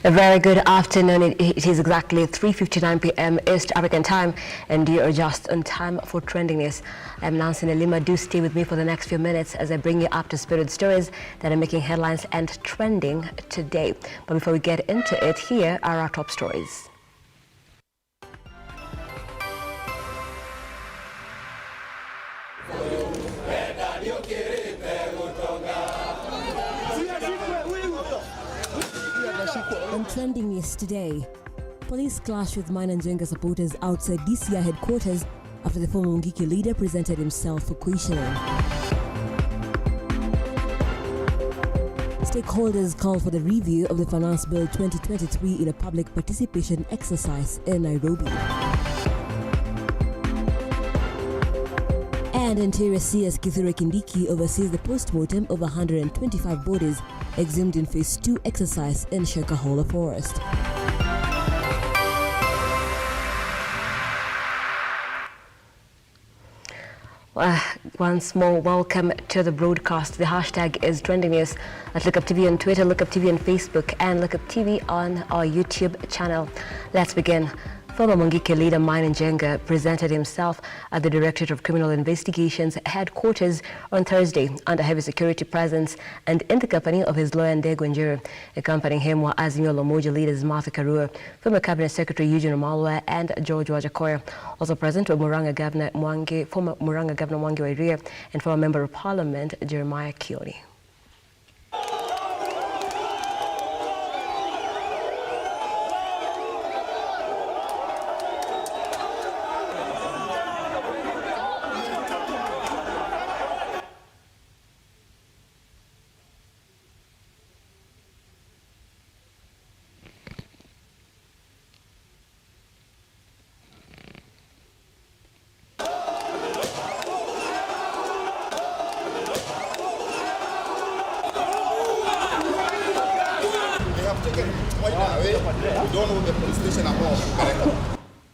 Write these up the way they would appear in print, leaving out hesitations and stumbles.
A very good afternoon. It is exactly 3:59 p.m. East African time, and you are just on time for trending news. I'm Nancy Nelima. Do stay with me for the next few minutes as I bring you up to speed with stories that are making headlines and trending today. But before we get into it, here are our top stories. On trending news today, police clashed with Mine and Jenga supporters outside DCI headquarters after the former Mungiki leader presented himself for questioning. Stakeholders called for the review of the Finance Bill 2023 in a public participation exercise in Nairobi. And Interior CS Kithure Kindiki oversees the post-mortem of 125 bodies exhumed in Phase 2 exercise in Shakahola Forest. Once more, welcome to the broadcast. The hashtag is trending news at Lookuptv on Twitter, Lookuptv on Facebook, and Lookuptv on our YouTube channel. Let's begin. Former Mungiki leader Mine Njenga presented himself at the Directorate of Criminal Investigations headquarters on Thursday under heavy security presence and in the company of his lawyer Ndegwa Njeri. Accompanying him were Azimio la Umoja leaders Martha Karua, former Cabinet Secretary Eugene Wamalwa, and George Wajakoya. Also present were former Murang'a Governor Mwangi Wairia, and former Member of Parliament Jeremiah Kioni.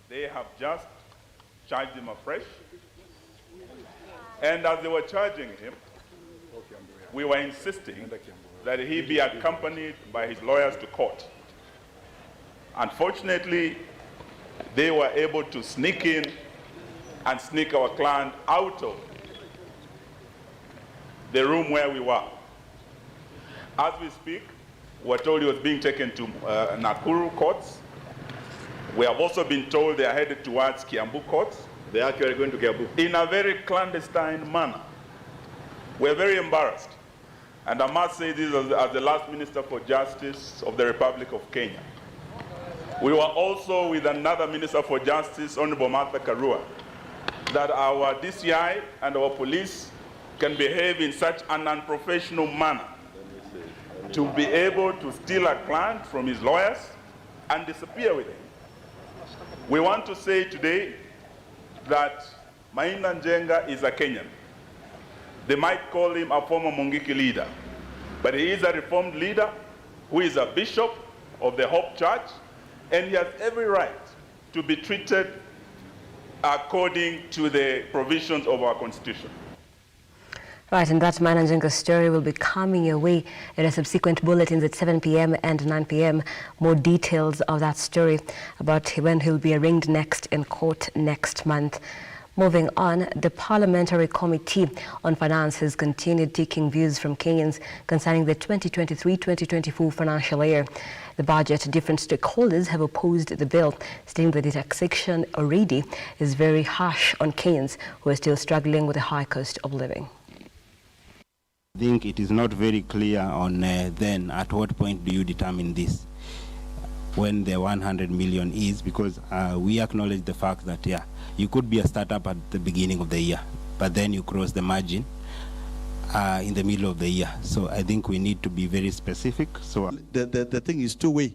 They have just charged him afresh, and as they were charging him, we were insisting that he be accompanied by his lawyers to court. Unfortunately, they were able to sneak in and sneak our client out of the room where we were. As we speak, we're told he was being taken to Nakuru courts. We have also been told they are headed towards Kiambu courts. They are actually going to Kiambu. In a very clandestine manner. We're very embarrassed. And I must say this as the last Minister for Justice of the Republic of Kenya. We were also with another Minister for Justice, Honorable Martha Karua, that our DCI and our police can behave in such an unprofessional manner to be able to steal a client from his lawyers and disappear with him. We want to say today that Mine Njenga is a Kenyan. They might call him a former Mungiki leader, but he is a reformed leader who is a bishop of the Hope Church, and he has every right to be treated according to the provisions of our constitution. Right, and that Mine Njenga story will be coming your way in a subsequent bulletins at 7 p.m. and 9 p.m. More details of that story about when he'll be arraigned next in court next month. Moving on, the Parliamentary Committee on Finance has continued taking views from Kenyans concerning the 2023-2024 financial year. The budget, different stakeholders have opposed the bill, stating that the taxation already is very harsh on Kenyans who are still struggling with the high cost of living. I think it is not very clear on then at what point do you determine this, when the 100 million is, because we acknowledge the fact that, yeah, you could be a startup at the beginning of the year, but then you cross the margin in the middle of the year. So I think we need to be very specific. So the thing is two-way.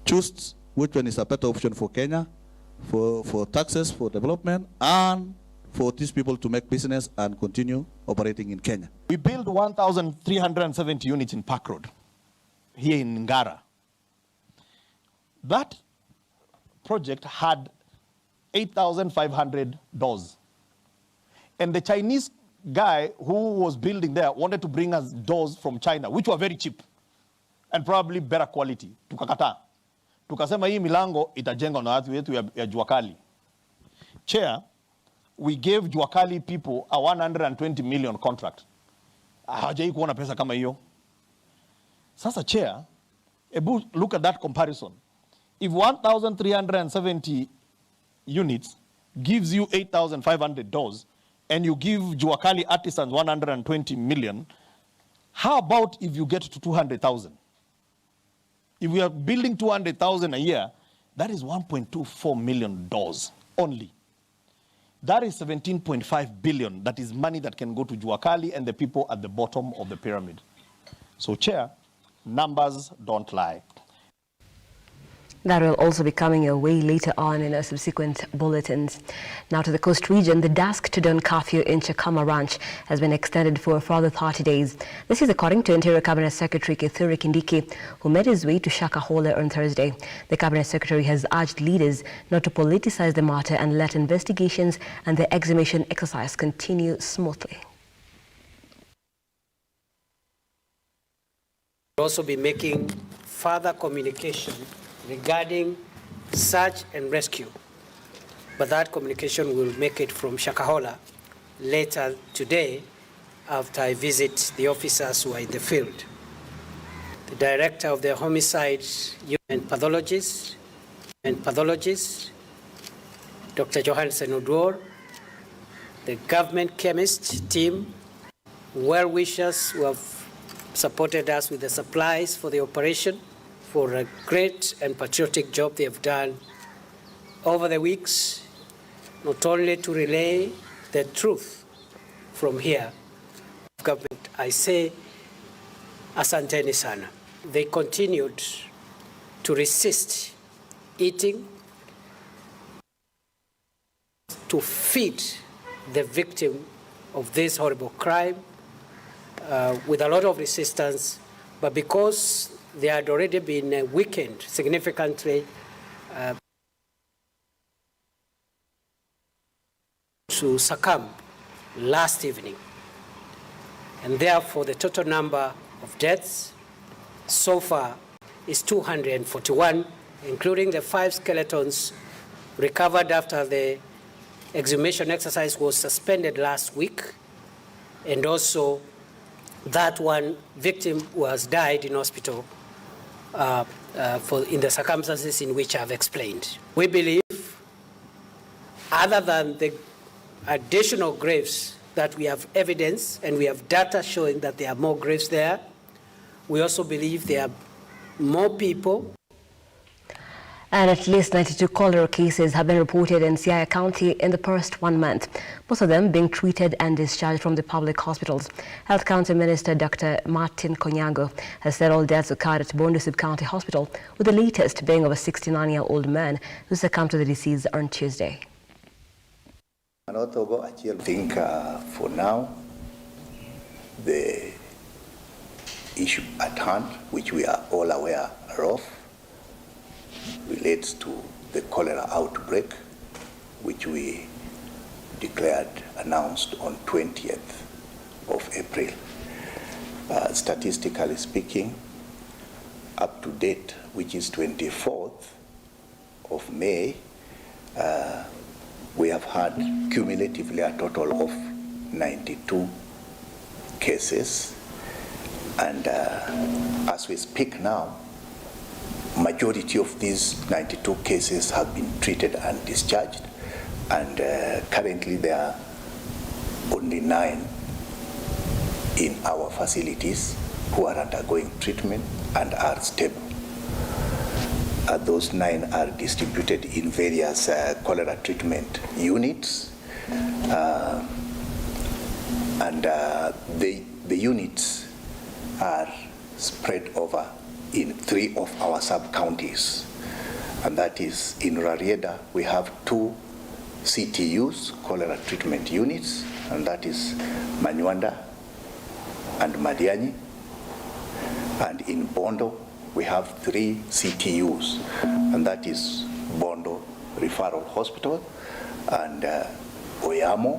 Choose which one is a better option for Kenya, for taxes, for development, and for these people to make business and continue operating in Kenya. We built 1,370 units in Park Road, here in Ngara. That project had 8,500 doors. And the Chinese guy who was building there wanted to bring us doors from China, which were very cheap. and probably better quality. Tukakataa. Tukasema hii milango itajengwa na watu wetu ya Juakali. Chair, we gave Juakali people a 120 million contract. Hawajai kuona pesa kama hiyo. Sasa Chair, look at that comparison. If 1,370 units gives you 8,500 doors, and you give Juakali artisans 120 million, how about if you get to 200,000? If we are building 200,000 a year, that is 1.24 million doors only. That is 17.5 billion. That is money that can go to Juakali and the people at the bottom of the pyramid. So, Chair, numbers don't lie. That will also be coming your way later on in our subsequent bulletins. Now to the coast region, the dusk to dawn curfew in Chakama Ranch has been extended for a further 30 days. This is according to Interior Cabinet Secretary Kithure Kindiki, who made his way to Shakahola on Thursday. The Cabinet Secretary has urged leaders not to politicize the matter and let investigations and the exhumation exercise continue smoothly. We'll also be making further communication regarding search and rescue, but that communication will make it from Shakahola later today after I visit the officers who are in the field. The director of the homicide and pathologist, Dr. Johansen Odwor, the government chemist team, well-wishers who have supported us with the supplies for the operation, for a great and patriotic job they have done over the weeks, not only to relay the truth from here, government, I say, asanteni sana. They continued to resist eating, to feed the victim of this horrible crime with a lot of resistance, but because they had already been weakened significantly to succumb last evening. And therefore, the total number of deaths so far is 241, including the 5 skeletons recovered after the exhumation exercise was suspended last week, and also that one victim who has died in hospital in the circumstances in which I've explained. We believe, other than the additional graves that we have evidence and we have data showing that there are more graves there, we also believe there are more people. And at least 92 cholera cases have been reported in Siaya County in the past 1 month, most of them being treated and discharged from the public hospitals. Health County Minister Dr. Martin Konyango has said all deaths occurred at Bondo Sub-County Hospital, with the latest being of a 69-year-old man who succumbed to the disease on Tuesday. I think for now, the issue at hand, which we are all aware of, relates to the cholera outbreak, which we announced on 20th of April. Statistically speaking, up to date, which is 24th of May, we have had cumulatively a total of 92 cases, and as we speak now, majority of these 92 cases have been treated and discharged, and currently there are only 9 in our facilities who are undergoing treatment and are stable. Those 9 are distributed in various cholera treatment units, and the units are spread over in 3 of our sub-counties, and that is in Rarieda we have 2 CTUs, cholera treatment units, and that is Manywanda and Madianyi, and in Bondo we have 3 CTUs, and that is Bondo Referral Hospital, and Oyamo,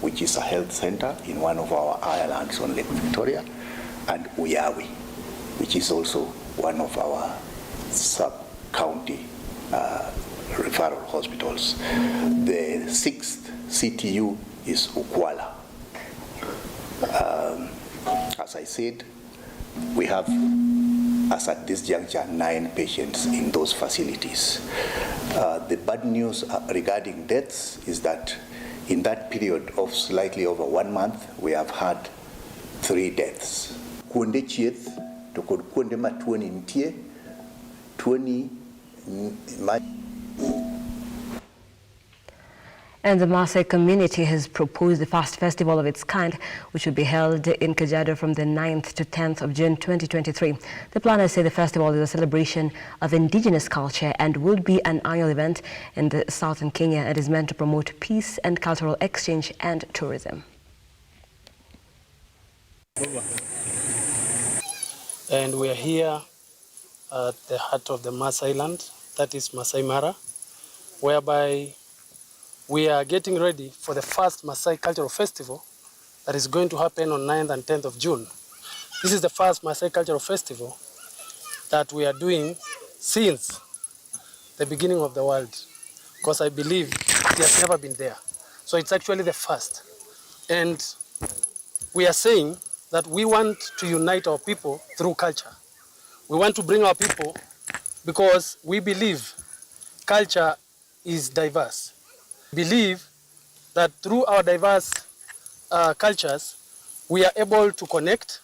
which is a health center in one of our islands on Lake Victoria, and Uyawi, which is also one of our sub-county referral hospitals. The 6th CTU is Ukwala. As I said, we have, as at this juncture, 9 patients in those facilities. The bad news regarding deaths is that in that period of slightly over 1 month, we have had 3 deaths. Kunde chieth to kunde matuoni ntie 20. And the Maasai community has proposed the first festival of its kind, which will be held in Kajiado from the 9th to 10th of June 2023. The planners say the festival is a celebration of indigenous culture and would be an annual event in the southern Kenya and is meant to promote peace and cultural exchange and tourism. And we are here at the heart of the Maasai land, that is Maasai Mara, whereby we are getting ready for the first Maasai Cultural Festival that is going to happen on 9th and 10th of June. This is the first Maasai Cultural Festival that we are doing since the beginning of the world, because I believe it has never been there. So it's actually the first. And we are saying that we want to unite our people through culture. We want to bring our people because we believe culture is diverse. Believe that through our diverse cultures, we are able to connect,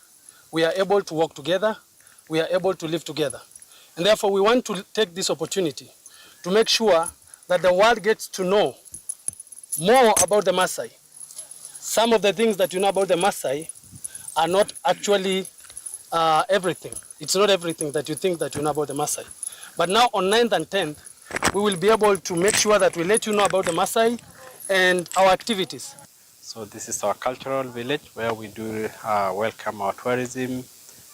we are able to work together, we are able to live together. And therefore, we want to take this opportunity to make sure that the world gets to know more about the Maasai. Some of the things that you know about the Maasai are not actually everything. It's not everything that you think that you know about the Maasai. But now on 9th and 10th, we will be able to make sure that we let you know about the Maasai and our activities. So this is our cultural village where we do welcome our tourism,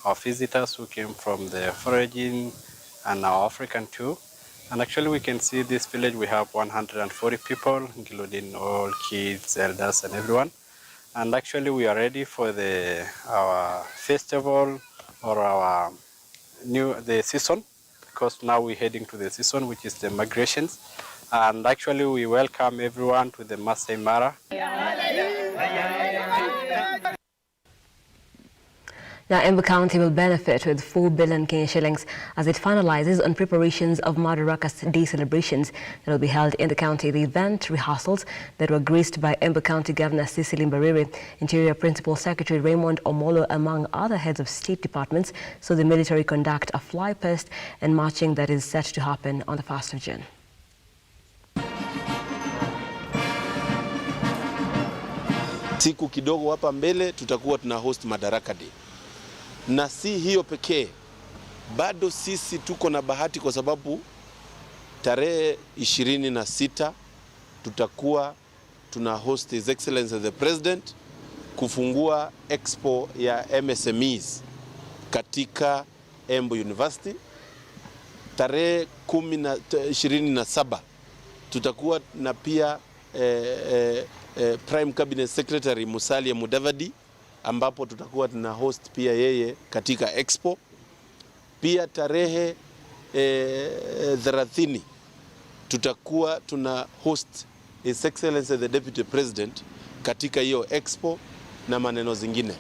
our visitors who came from the foraging and our African tour. And actually we can see this village, we have 140 people, including all kids, elders and everyone. And actually we are ready for our festival or the season, because now we're heading to the season, which is the migrations. And actually we welcome everyone to the Maasai Mara. Now, Embu County will benefit with 4 billion Kenyan shillings as it finalizes on preparations of Madaraka's Day celebrations that will be held in the county. The event rehearsals that were graced by Embu County Governor Cecily Mbarire, Interior Principal Secretary Raymond Omolo, among other heads of state departments, so the military conduct a fly past and marching that is set to happen on the 1st of June. Siku kidogo hapa mbele tutakuwa tuna host Madaraka Day. Na si hiyo pekee, bado sisi tuko na bahati kwa sababu tarehe 26 tutakuwa tuna host His Excellency the President kufungua expo ya MSMEs katika Embu University. Tarehe 27 tutakuwa na pia Prime Cabinet Secretary Musalia Mudavadi, ambapo tutakuwa tuna host pia yeye katika expo. Pia tarehe 30 tutakuwa tuna host His Excellency the Deputy President katika hiyo expo na maneno zingine.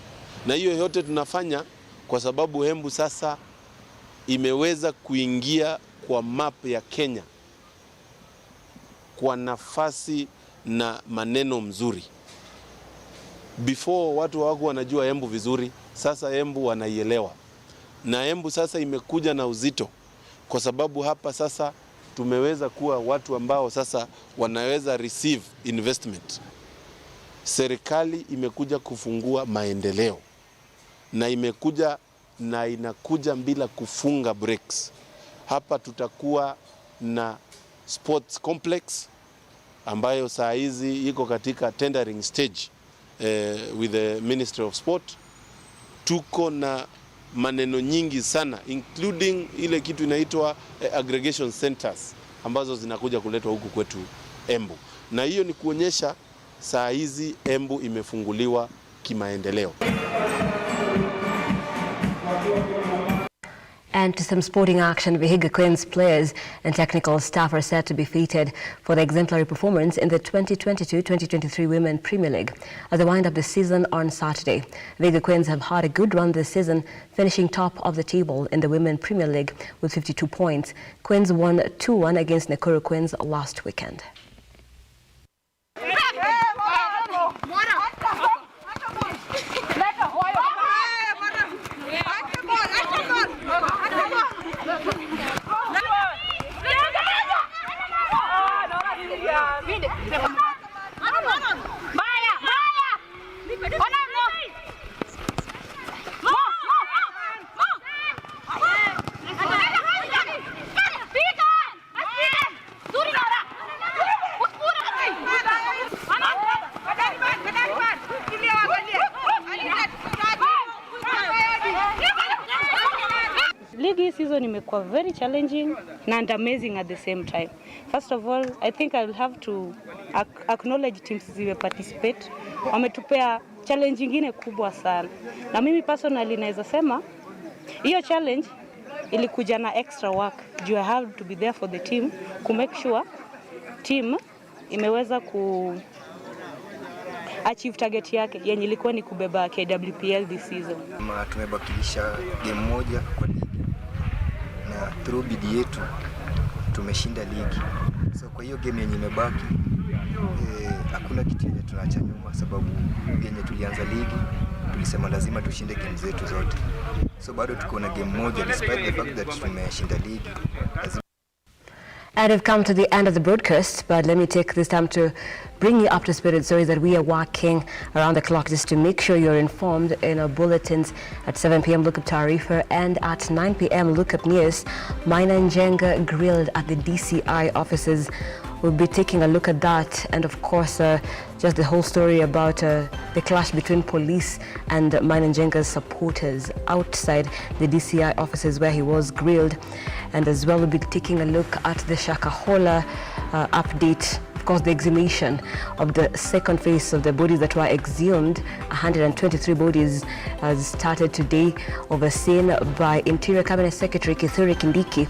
Na hiyo yote tunafanya kwa sababu Embu sasa imeweza kuingia kwa map ya Kenya kwa nafasi na maneno mzuri. Before watu wako wanajua Embu vizuri, sasa Embu wanaielewa. Na Embu sasa imekuja na uzito kwa sababu hapa sasa tumeweza kuwa watu ambao sasa wanaweza receive investment. Serikali imekuja kufungua maendeleo na imekuja na inakuja bila kufunga breaks. Hapa tutakuwa na sports complex ambayo saa hizi iko katika tendering stage with the Ministry of Sport. Tuko na maneno nyingi sana including ile kitu inaitwa aggregation centers ambazo zinakuja kuletwa huku kwetu Embu. Na hiyo ni kuonyesha saa hizi Embu imefunguliwa kimaendeleo. And to some sporting action, Vihiga Queens players and technical staff are set to be feted for their exemplary performance in the 2022-2023 Women Premier League as they wind up the season on Saturday. Vihiga Queens have had a good run this season, finishing top of the table in the Women Premier League with 52 points. Queens won 2-1 against Nakuru Queens last weekend. League season imekuwa very challenging and amazing at the same time. First of all, I think I will have to acknowledge teams ziwe participate. Wametupea challenge ingine kubwa sana. Na mimi personally naweza sema hiyo challenge ilikuja na extra work. You have to be there for the team to make sure team imeweza achieve target yake yenye ilikuwa ni kubeba KWPL this season. Tumebakilisha game moja kwa ligi na through bidii yetu tumeshinda ligi. So kwa hiyo game yenye imebaki hakuna kitu yenye tunaacha nyuma, sababu yenye tulianza ligi tulisema lazima tushinde game zetu zote. So bado tuko na game moja despite the fact that tumeshinda ligi. And we've come to the end of the broadcast, but let me take this time to bring you up to speed with stories that we are working around the clock just to make sure you're informed in our bulletins. At 7 p.m. Lookup Tarifa and at 9 p.m. Lookup News. Maina Njenga grilled at the DCI offices. We'll be taking a look at that, and of course just the whole story about the clash between police and Maina Njenga's supporters outside the DCI offices where he was grilled. And as well we'll be taking a look at the Shakahola update. Of course, the exhumation of the second phase of the bodies that were exhumed, 123 bodies, has started today, overseen by Interior Cabinet Secretary Kithure Kindiki.